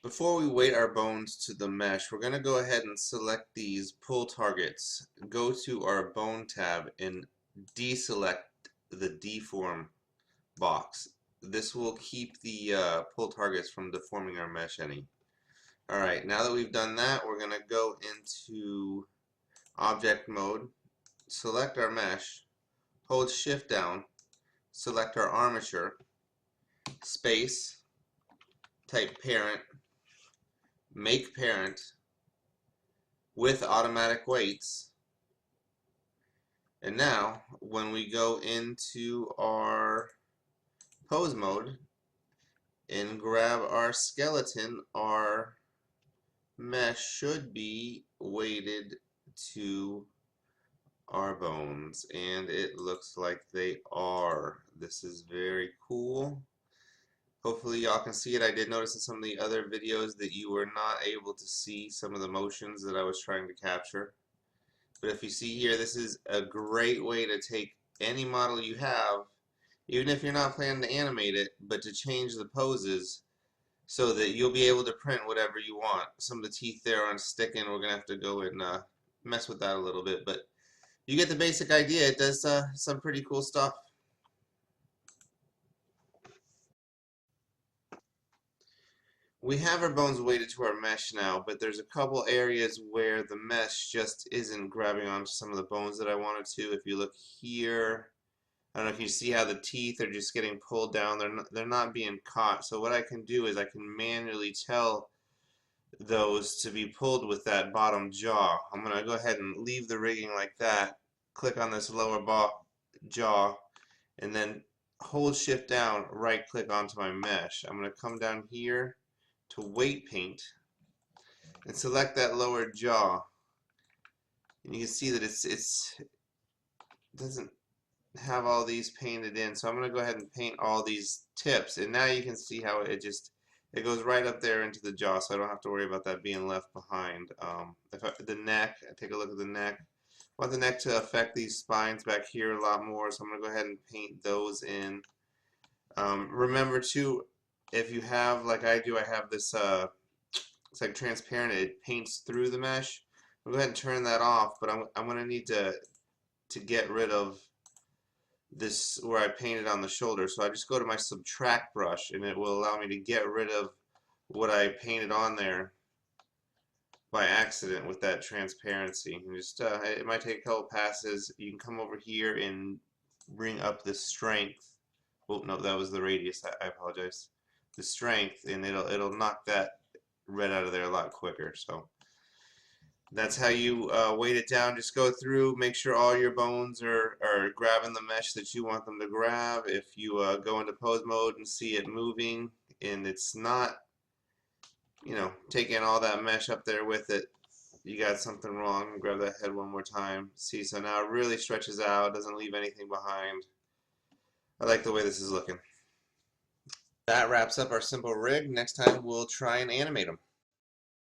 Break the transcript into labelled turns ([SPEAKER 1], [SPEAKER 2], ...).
[SPEAKER 1] Before we weight our bones to the mesh, we're going to go ahead and select these pull targets. Go to our bone tab and deselect the deform box. This will keep the pull targets from deforming our mesh any. Alright, now that we've done that, we're going to go into object mode, select our mesh, hold shift down, select our armature, space, type parent, make parent, with automatic weights. And now when we go into our pose mode and grab our skeleton, our mesh should be weighted to our bones, and it looks like they are. This is very cool. Hopefully y'all can see it. I did notice in some of the other videos that you were not able to see some of the motions that I was trying to capture. But if you see here, this is a great way to take any model you have, even if you're not planning to animate it, but to change the poses so that you'll be able to print whatever you want. Some of the teeth there aren't sticking. We're going to have to go and mess with that a little bit. But you get the basic idea. It does some pretty cool stuff. We have our bones weighted to our mesh now, but there's a couple areas where the mesh just isn't grabbing onto some of the bones that I wanted to. If you look here, I don't know if you see how the teeth are just getting pulled down. They're not being caught. So what I can do is I can manually tell those to be pulled with that bottom jaw. I'm going to go ahead and leave the rigging like that. Click on this lower jaw, and then hold shift down, right click onto my mesh. I'm going to come down here to weight paint and select that lower jaw, and you can see that it doesn't have all these painted in, so I'm going to go ahead and paint all these tips, and now you can see how it goes right up there into the jaw, so I don't have to worry about that being left behind. The neck, take a look at the neck. I want the neck to affect these spines back here a lot more, so I'm going to go ahead and paint those in. Remember too, if you have, like I do, I have this, it's like transparent, it paints through the mesh. I'll go ahead and turn that off, but I'm going to need to get rid of this where I painted on the shoulder. So I just go to my subtract brush, and it will allow me to get rid of what I painted on there by accident with that transparency. And just it might take a couple passes. You can come over here and bring up the strength. Oh no, that was the radius. I apologize. The strength, and it'll knock that red out of there a lot quicker. So that's how you weight it down. Just go through, make sure all your bones are grabbing the mesh that you want them to grab. If you go into pose mode and see it moving and it's not, taking all that mesh up there with it, you got something wrong. Grab that head one more time. See, so now it really stretches out, doesn't leave anything behind. I like the way this is looking. That wraps up our simple rig. Next time we'll try and animate them.